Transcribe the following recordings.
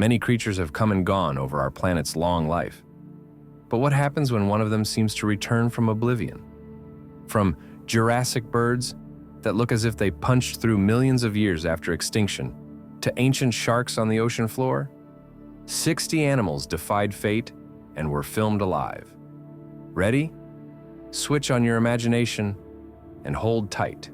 Many creatures have come and gone over our planet's long life. But what happens when one of them seems to return from oblivion? From Jurassic birds that look as if they punched through millions of years after extinction, to ancient sharks on the ocean floor, 60 animals defied fate and were filmed alive. Ready? Switch on your imagination and hold tight.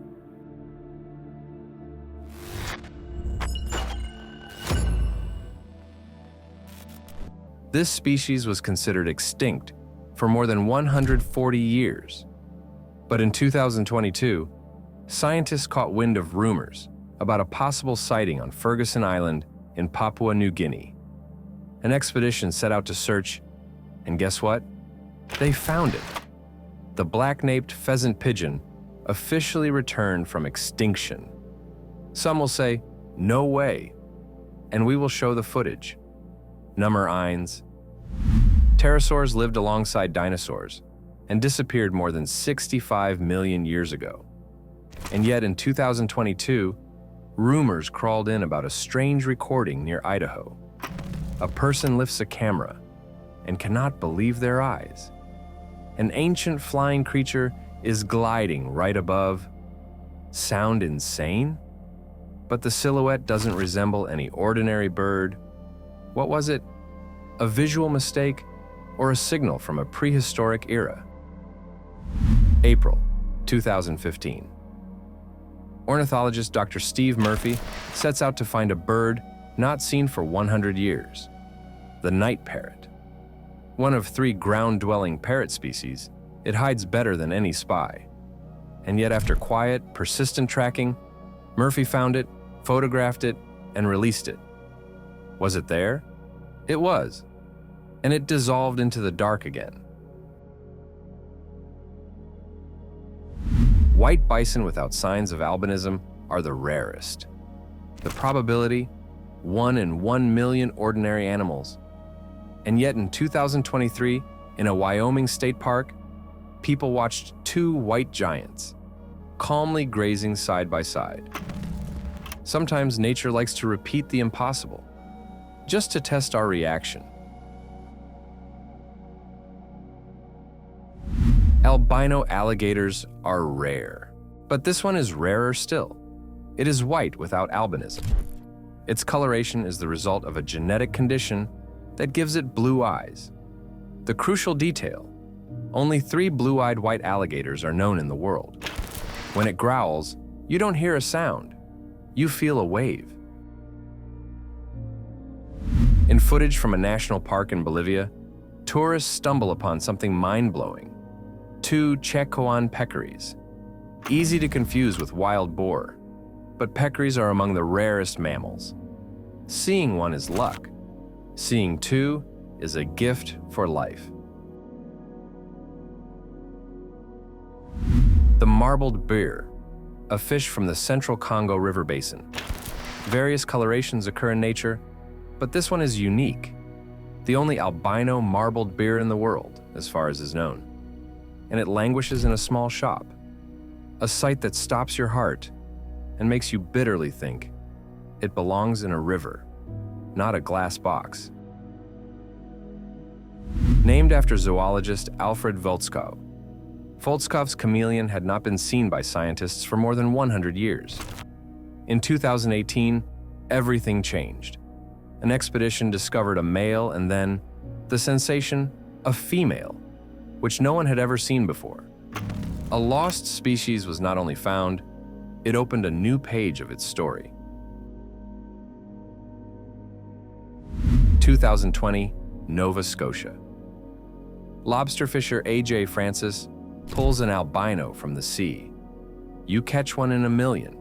This species was considered extinct for more than 140 years. But in 2022, scientists caught wind of rumors about a possible sighting on Ferguson Island in Papua New Guinea. An expedition set out to search, and guess what? They found it. The black-naped pheasant pigeon officially returned from extinction. Some will say, no way, and we will show the footage. Nummer eins. Pterosaurs lived alongside dinosaurs and disappeared more than 65 million years ago. And yet in 2022, rumors crawled in about a strange recording near Idaho. A person lifts a camera and cannot believe their eyes. An ancient flying creature is gliding right above. Sound insane? But the silhouette doesn't resemble any ordinary bird. What was it? A visual mistake or a signal from a prehistoric era? April 2015. Ornithologist Dr. Steve Murphy sets out to find a bird not seen for 100 years, the night parrot. One of 3 ground-dwelling parrot species, it hides better than any spy. And yet after quiet, persistent tracking, Murphy found it, photographed it, and released it. Was it there? It was. And it dissolved into the dark again. White bison without signs of albinism are the rarest. The probability, 1 in 1 million ordinary animals. And yet in 2023, in a Wyoming state park, people watched 2 white giants, calmly grazing side by side. Sometimes nature likes to repeat the impossible, just to test our reaction. Albino alligators are rare, but this one is rarer still. It is white without albinism. Its coloration is the result of a genetic condition that gives it blue eyes. The crucial detail: only 3 blue-eyed white alligators are known in the world. When it growls, you don't hear a sound, you feel a wave. In footage from a national park in Bolivia, tourists stumble upon something mind-blowing: 2 Checoan peccaries. Easy to confuse with wild boar, but peccaries are among the rarest mammals. Seeing one is luck. Seeing 2 is a gift for life. The marbled bear, a fish from the central Congo River basin. Various colorations occur in nature, but this one is unique. The only albino marbled bear in the world, as far as is known. And it languishes in a small shop. A sight that stops your heart and makes you bitterly think it belongs in a river, not a glass box. Named after zoologist Alfred Voltskow, Voltskov's chameleon had not been seen by scientists for more than 100 years. In 2018, everything changed. An expedition discovered a male and then, the sensation, a female, which no one had ever seen before. A lost species was not only found, it opened a new page of its story. 2020, Nova Scotia. Lobster fisher A.J. Francis pulls an albino from the sea. You catch one in a million.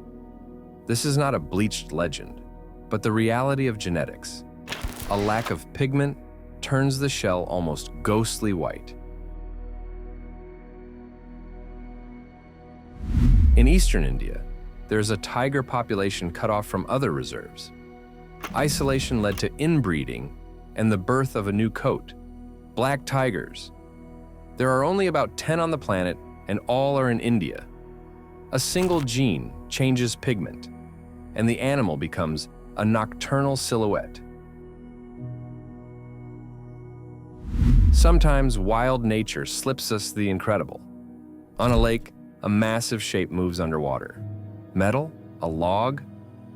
This is not a bleached legend, but the reality of genetics. A lack of pigment turns the shell almost ghostly white. In eastern India, there is a tiger population cut off from other reserves. Isolation led to inbreeding and the birth of a new coat, black tigers. There are only about 10 on the planet, and all are in India. A single gene changes pigment, and the animal becomes a nocturnal silhouette. Sometimes wild nature slips us the incredible. On a lake, a massive shape moves underwater. Metal? A log?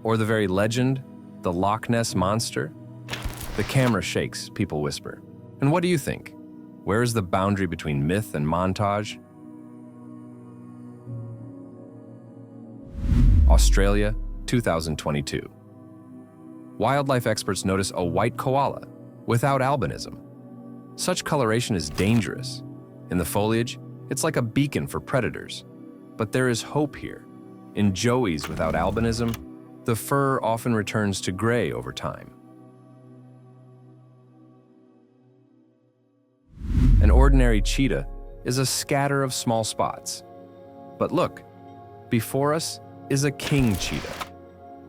Or the very legend, the Loch Ness Monster? The camera shakes, people whisper. And what do you think? Where is the boundary between myth and montage? Australia, 2022. Wildlife experts notice a white koala without albinism. Such coloration is dangerous. In the foliage, it's like a beacon for predators. But there is hope here. In joeys without albinism, the fur often returns to gray over time. An ordinary cheetah is a scatter of small spots. But look, before us is a king cheetah.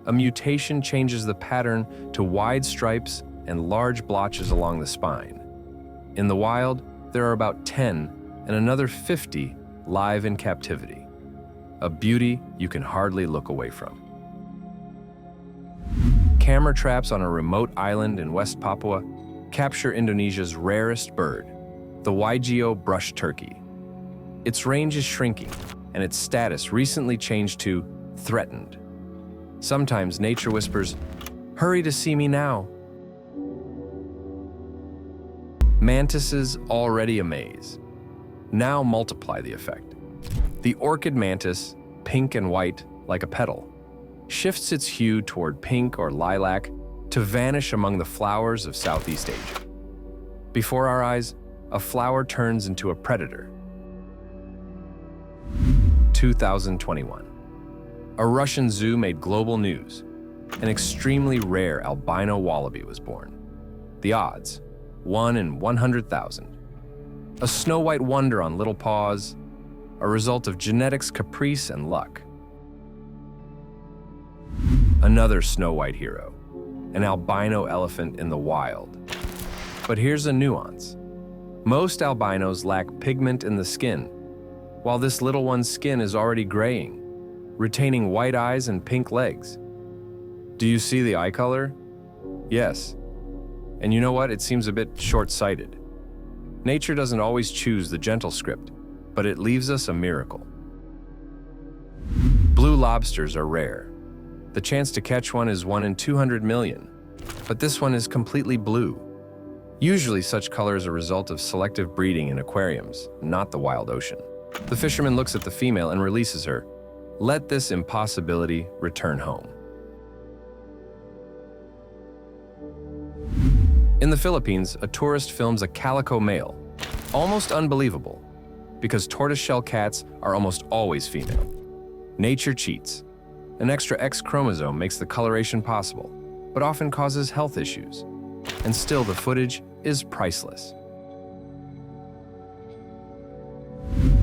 A mutation changes the pattern to wide stripes and large blotches along the spine. In the wild, there are about 10 and another 50 live in captivity. A beauty you can hardly look away from. Camera traps on a remote island in West Papua capture Indonesia's rarest bird, the Waigeo brush turkey. Its range is shrinking, and its status recently changed to threatened. Sometimes nature whispers, "Hurry to see me now." Mantises already amaze. Now multiply the effect. The orchid mantis, pink and white like a petal, shifts its hue toward pink or lilac to vanish among the flowers of Southeast Asia. Before our eyes, a flower turns into a predator. 2021. A Russian zoo made global news. An extremely rare albino wallaby was born. The odds, 1 in 100,000. A snow-white wonder on little paws, a result of genetics, caprice, and luck. Another snow-white hero, an albino elephant in the wild. But here's a nuance. Most albinos lack pigment in the skin, while this little one's skin is already graying, retaining white eyes and pink legs. Do you see the eye color? Yes. And you know what? It seems a bit short-sighted. Nature doesn't always choose the gentle script, but it leaves us a miracle. Blue lobsters are rare. The chance to catch one is 1 in 200 million, but this one is completely blue. Usually such color is a result of selective breeding in aquariums, not the wild ocean. The fisherman looks at the female and releases her. Let this impossibility return home. In the Philippines, a tourist films a calico male. Almost unbelievable, because tortoiseshell cats are almost always female. Nature cheats. An extra X chromosome makes the coloration possible, but often causes health issues. And still the footage is priceless.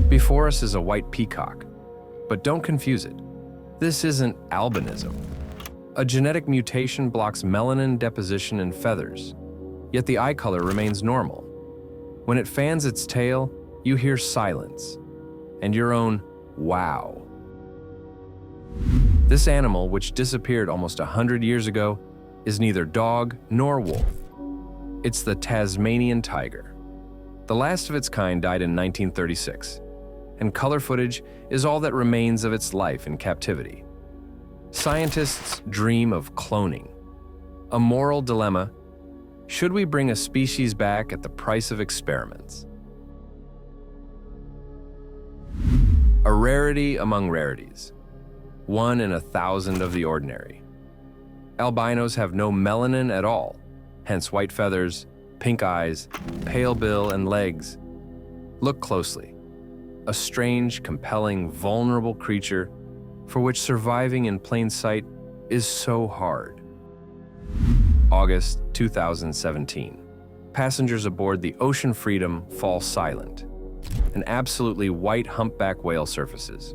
Before us is a white peacock, but don't confuse it. This isn't albinism. A genetic mutation blocks melanin deposition in feathers, yet the eye color remains normal. When it fans its tail, you hear silence, and your own wow. This animal, which disappeared almost 100 years ago, is neither dog nor wolf. It's the Tasmanian tiger. The last of its kind died in 1936, and color footage is all that remains of its life in captivity. Scientists dream of cloning. A moral dilemma: should we bring a species back at the price of experiments? A rarity among rarities. 1 in 1,000 of the ordinary. Albinos have no melanin at all, hence white feathers, pink eyes, pale bill, and legs. Look closely. A strange, compelling, vulnerable creature for which surviving in plain sight is so hard. August 2017. Passengers aboard the Ocean Freedom fall silent. An absolutely white humpback whale surfaces.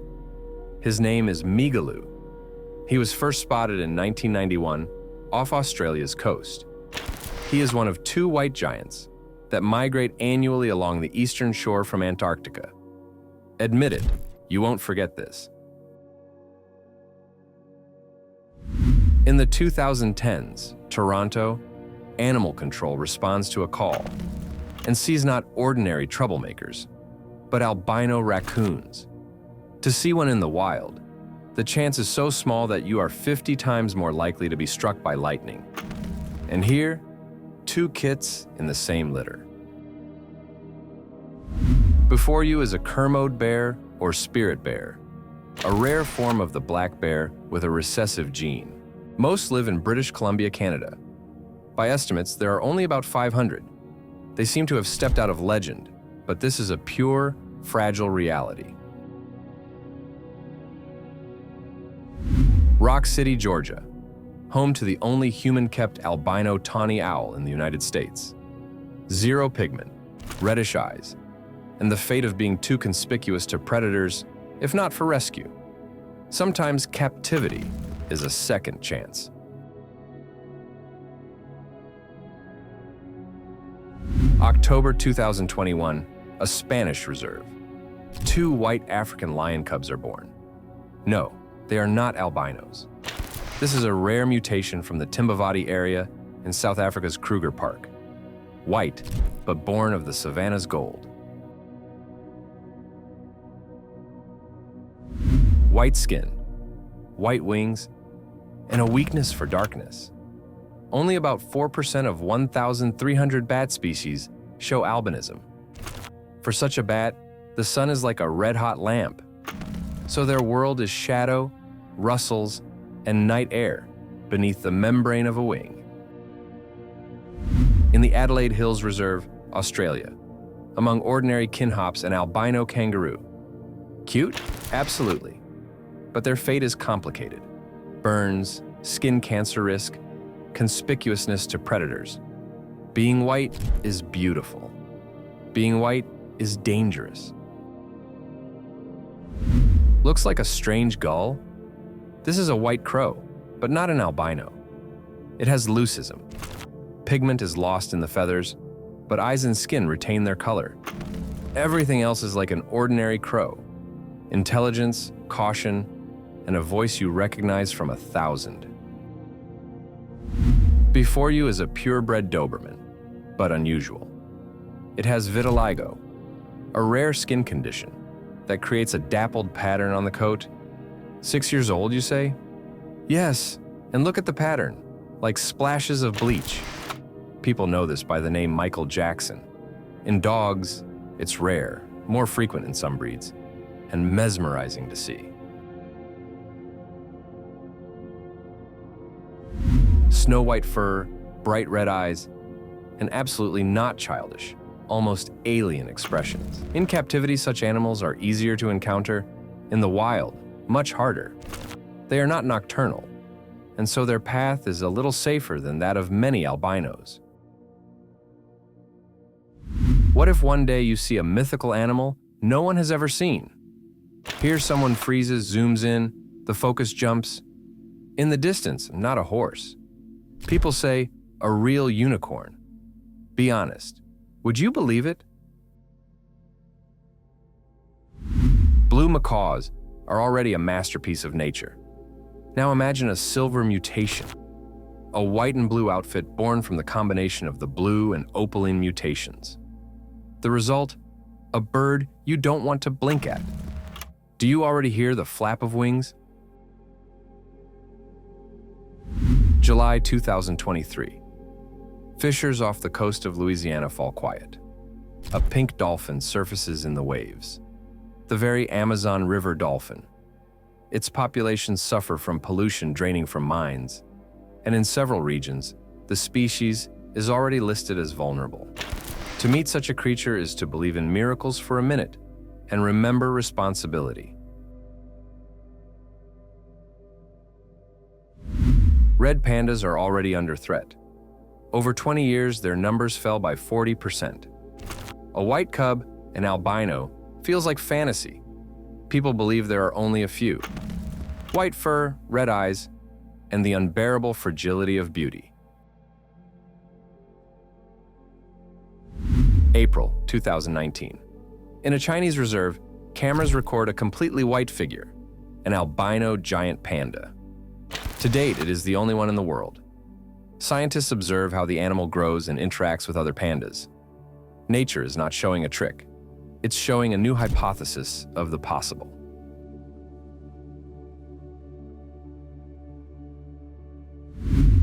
His name is Migaloo. He was first spotted in 1991 off Australia's coast. He is one of 2 white giants that migrate annually along the eastern shore from Antarctica. Admit it, you won't forget this. In the 2010s, Toronto, animal control responds to a call. and sees not ordinary troublemakers, but albino raccoons. To see one in the wild, the chance is so small that you are 50 times more likely to be struck by lightning. And here, 2 kits in the same litter. Before you is a Kermode bear or spirit bear, a rare form of the black bear with a recessive gene. Most live in British Columbia, Canada. By estimates, there are only about 500. They seem to have stepped out of legend, but this is a pure, fragile reality. Rock City, Georgia, home to the only human-kept albino tawny owl in the United States. 0 pigment, reddish eyes, and the fate of being too conspicuous to predators, if not for rescue. Sometimes captivity is a second chance. October 2021, a Spanish reserve. 2 white African lion cubs are born. No, they are not albinos. This is a rare mutation from the Timbavati area in South Africa's Kruger Park. White, but born of the savanna's gold. White skin, white wings, and a weakness for darkness. Only about 4% of 1,300 bat species show albinism. For such a bat, the sun is like a red-hot lamp, so their world is shadow, rustles, and night air beneath the membrane of a wing. In the Adelaide Hills Reserve, Australia, among ordinary kinhops and albino kangaroo. Cute? Absolutely. But their fate is complicated. Burns, skin cancer risk, conspicuousness to predators. Being white is beautiful. Being white is dangerous. Looks like a strange gull? This is a white crow, but not an albino. It has leucism. Pigment is lost in the feathers, but eyes and skin retain their color. Everything else is like an ordinary crow. Intelligence, caution, and a voice you recognize from 1,000. Before you is a purebred Doberman, but unusual. It has vitiligo, a rare skin condition that creates a dappled pattern on the coat. 6 years old, you say? Yes, and look at the pattern, like splashes of bleach. People know this by the name Michael Jackson. In dogs, it's rare, more frequent in some breeds, and mesmerizing to see. Snow white fur, bright red eyes, and absolutely not childish, almost alien expressions. In captivity, such animals are easier to encounter. In the wild, much harder. They are not nocturnal, and so their path is a little safer than that of many albinos. What if one day you see a mythical animal no one has ever seen? Here someone freezes, zooms in, the focus jumps. In the distance, not a horse. People say, a real unicorn. Be honest, would you believe it? Blue macaws are already a masterpiece of nature. Now imagine a silver mutation, a white and blue outfit born from the combination of the blue and opaline mutations. The result, a bird you don't want to blink at. Do you already hear the flap of wings? July 2023. Fishers off the coast of Louisiana fall quiet. A pink dolphin surfaces in the waves. The very Amazon River dolphin. Its populations suffer from pollution draining from mines, and in several regions, the species is already listed as vulnerable. To meet such a creature is to believe in miracles for a minute and remember responsibility. Red pandas are already under threat. Over 20 years, their numbers fell by 40%. A white cub, an albino, feels like fantasy. People believe there are only a few. White fur, red eyes, and the unbearable fragility of beauty. April 2019. In a Chinese reserve, cameras record a completely white figure, an albino giant panda. To date, it is the only one in the world. Scientists observe how the animal grows and interacts with other pandas. Nature is not showing a trick. It's showing a new hypothesis of the possible.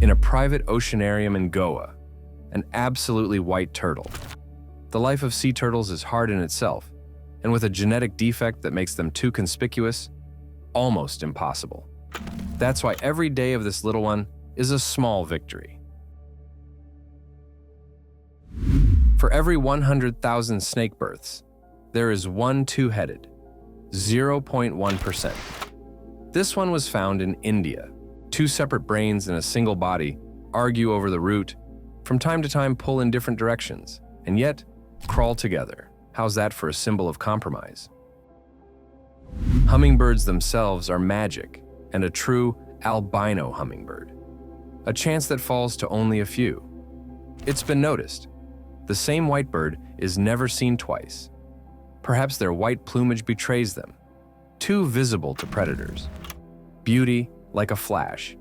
In a private oceanarium in Goa, an absolutely white turtle. The life of sea turtles is hard in itself, and with a genetic defect that makes them too conspicuous, almost impossible. That's why every day of this little one is a small victory. For every 100,000 snake births, there is one two-headed, 0.1%. This one was found in India. Two separate brains in a single body argue over the root, from time to time pull in different directions, and yet crawl together. How's that for a symbol of compromise? Hummingbirds themselves are magic, and a true albino hummingbird. A chance that falls to only a few. It's been noticed. The same white bird is never seen twice. Perhaps their white plumage betrays them, too visible to predators. Beauty like a flash,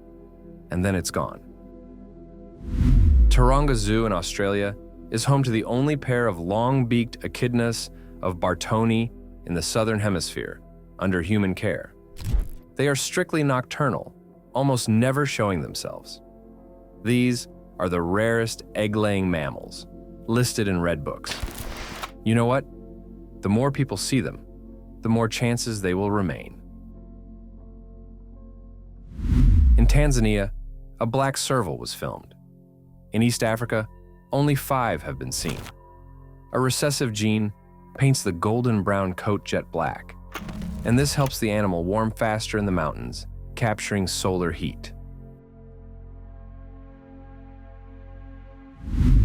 and then it's gone. Taronga Zoo in Australia is home to the only pair of long-beaked echidnas of Bartoni in the southern hemisphere, under human care. They are strictly nocturnal, almost never showing themselves. These are the rarest egg-laying mammals, listed in red books. You know what? The more people see them, the more chances they will remain. In Tanzania, a black serval was filmed. In East Africa, only 5 have been seen. A recessive gene paints the golden brown coat jet black, and this helps the animal warm faster in the mountains, capturing solar heat.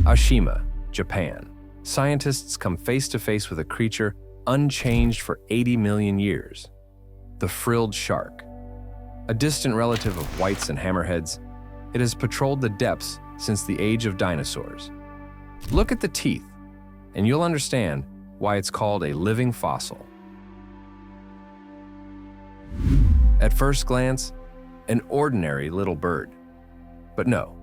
Ashima, Japan. Scientists come face to face with a creature unchanged for 80 million years, the frilled shark. A distant relative of whites and hammerheads, it has patrolled the depths since the age of dinosaurs. Look at the teeth, and you'll understand why it's called a living fossil. At first glance, an ordinary little bird. But no,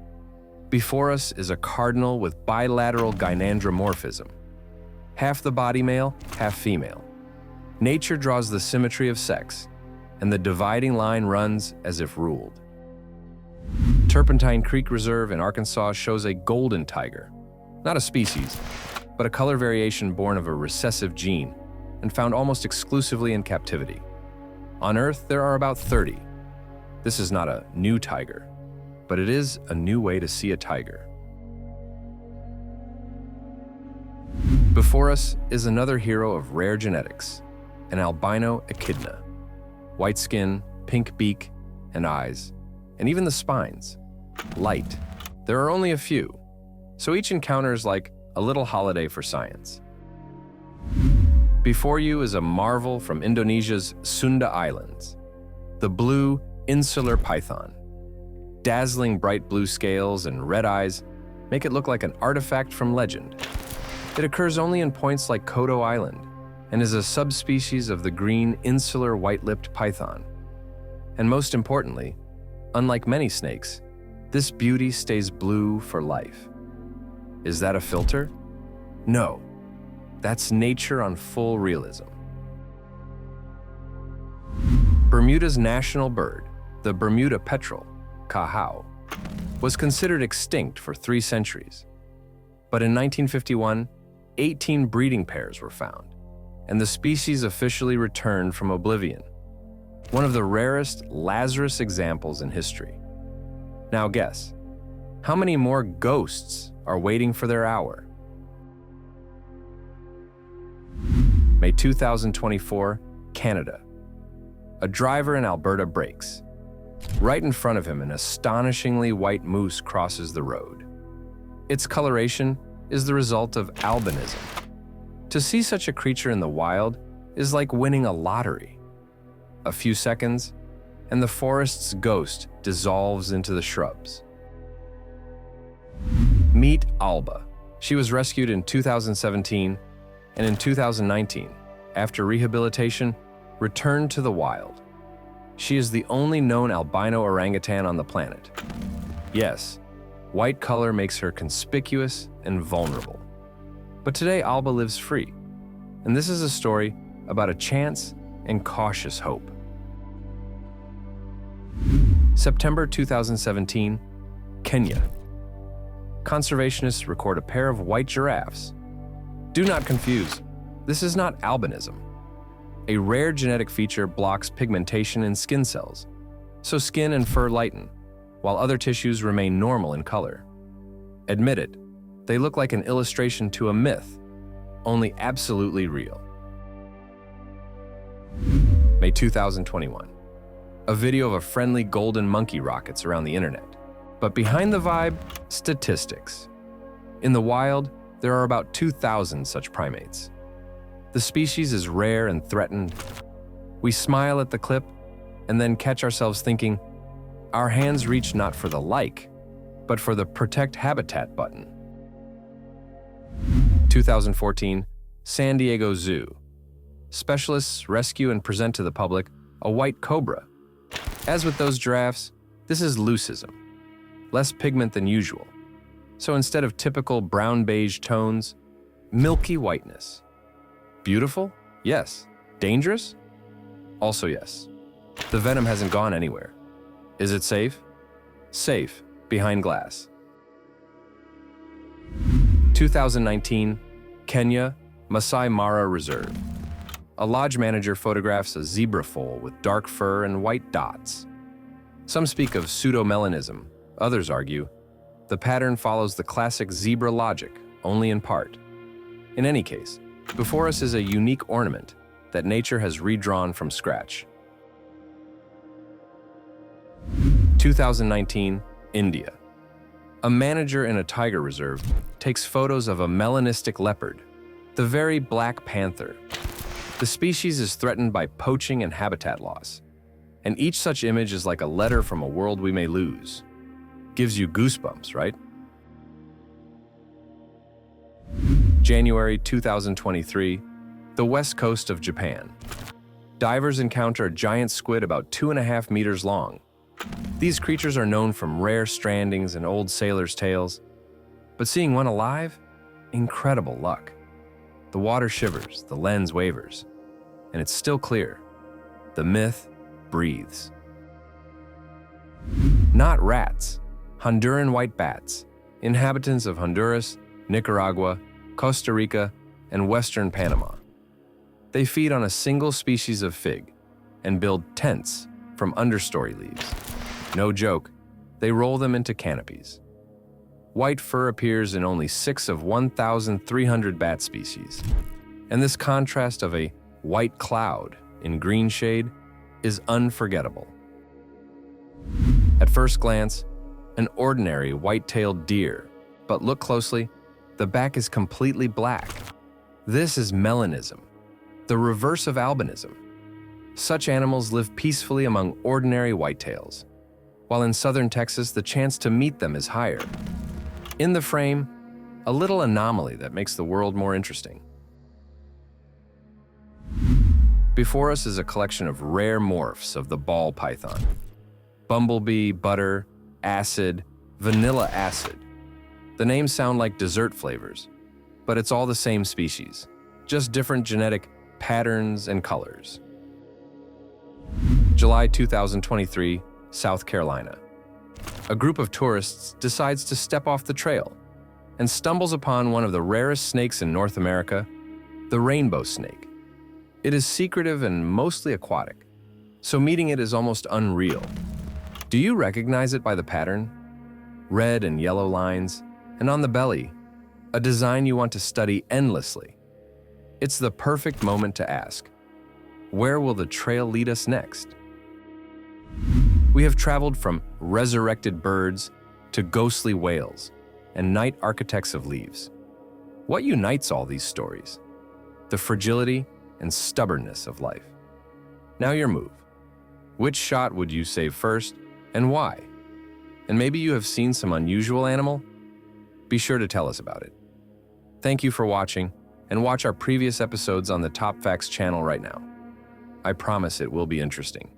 before us is a cardinal with bilateral gynandromorphism. Half the body male, half female. Nature draws the symmetry of sex, and the dividing line runs as if ruled. Turpentine Creek Reserve in Arkansas shows a golden tiger, not a species, but a color variation born of a recessive gene and found almost exclusively in captivity. On Earth, there are about 30. This is not a new tiger, but it is a new way to see a tiger. Before us is another hero of rare genetics, an albino echidna. White skin, pink beak and eyes, and even the spines. Light. There are only a few, so each encounter is like a little holiday for science. Before you is a marvel from Indonesia's Sunda Islands, the blue insular python. Dazzling bright blue scales and red eyes make it look like an artifact from legend. It occurs only in points like Kodo Island and is a subspecies of the green insular white-lipped python. And most importantly, unlike many snakes, this beauty stays blue for life. Is that a filter? No, that's nature on full realism. Bermuda's national bird, the Bermuda petrel, cahao, was considered extinct for 3 centuries. But in 1951, 18 breeding pairs were found, and the species officially returned from oblivion. One of the rarest Lazarus examples in history. Now guess, how many more ghosts are waiting for their hour? May 2024, Canada. A driver in Alberta brakes. Right in front of him, an astonishingly white moose crosses the road. Its coloration is the result of albinism. To see such a creature in the wild is like winning a lottery. A few seconds, and the forest's ghost dissolves into the shrubs. Meet Alba. She was rescued in 2017, and in 2019, after rehabilitation, returned to the wild. She is the only known albino orangutan on the planet. Yes, white color makes her conspicuous and vulnerable. But today, Alba lives free. And this is a story about a chance and cautious hope. September 2017, Kenya. Conservationists record a pair of white giraffes. Do not confuse, this is not albinism. A rare genetic feature blocks pigmentation in skin cells, so skin and fur lighten, while other tissues remain normal in color. Admit it, they look like an illustration to a myth, only absolutely real. May 2021. A video of a friendly golden monkey rockets around the internet. But behind the vibe, statistics. In the wild, there are about 2,000 such primates. The species is rare and threatened. We smile at the clip and then catch ourselves thinking, our hands reach not for the like, but for the protect habitat button. 2014, San Diego Zoo. Specialists rescue and present to the public a white cobra. As with those giraffes, this is leucism, less pigment than usual. So instead of typical brown-beige tones, milky whiteness. Beautiful? Yes. Dangerous? Also yes. The venom hasn't gone anywhere. Is it safe? Safe, behind glass. 2019, Kenya, Masai Mara Reserve. A lodge manager photographs a zebra foal with dark fur and white dots. Some speak of pseudomelanism, others argue the pattern follows the classic zebra logic, only in part. In any case, before us is a unique ornament that nature has redrawn from scratch. 2019, India. A manager in a tiger reserve takes photos of a melanistic leopard, the very black panther. The species is threatened by poaching and habitat loss, and each such image is like a letter from a world we may lose. Gives you goosebumps, right? January 2023, the west coast of Japan. Divers encounter a giant squid about 2.5 meters long. These creatures are known from rare strandings and old sailors' tales, but seeing one alive? Incredible luck. The water shivers, the lens wavers, and it's still clear. The myth breathes. Not rats, Honduran white bats, inhabitants of Honduras, Nicaragua, Costa Rica, and western Panama. They feed on a single species of fig and build tents from understory leaves. No joke, they roll them into canopies. White fur appears in only 6 of 1,300 bat species, and this contrast of a white cloud in green shade is unforgettable. At first glance, an ordinary white-tailed deer, but look closely, the back is completely black. This is melanism, the reverse of albinism. Such animals live peacefully among ordinary whitetails, while in southern Texas the chance to meet them is higher. In the frame, a little anomaly that makes the world more interesting. Before us is a collection of rare morphs of the ball python. Bumblebee, butter, acid, vanilla acid. The names sound like dessert flavors, but it's all the same species, just different genetic patterns and colors. July 2023, South Carolina. A group of tourists decides to step off the trail and stumbles upon one of the rarest snakes in North America, the rainbow snake. It is secretive and mostly aquatic, so meeting it is almost unreal. Do you recognize it by the pattern? Red and yellow lines, and on the belly, a design you want to study endlessly. It's the perfect moment to ask, where will the trail lead us next? We have traveled from resurrected birds to ghostly whales and night architects of leaves. What unites all these stories? The fragility and stubbornness of life. Now your move. Which shot would you save first and why? And maybe you have seen some unusual animal? Be sure to tell us about it. Thank you for watching, and watch our previous episodes on the Top Facts channel right now. I promise it will be interesting.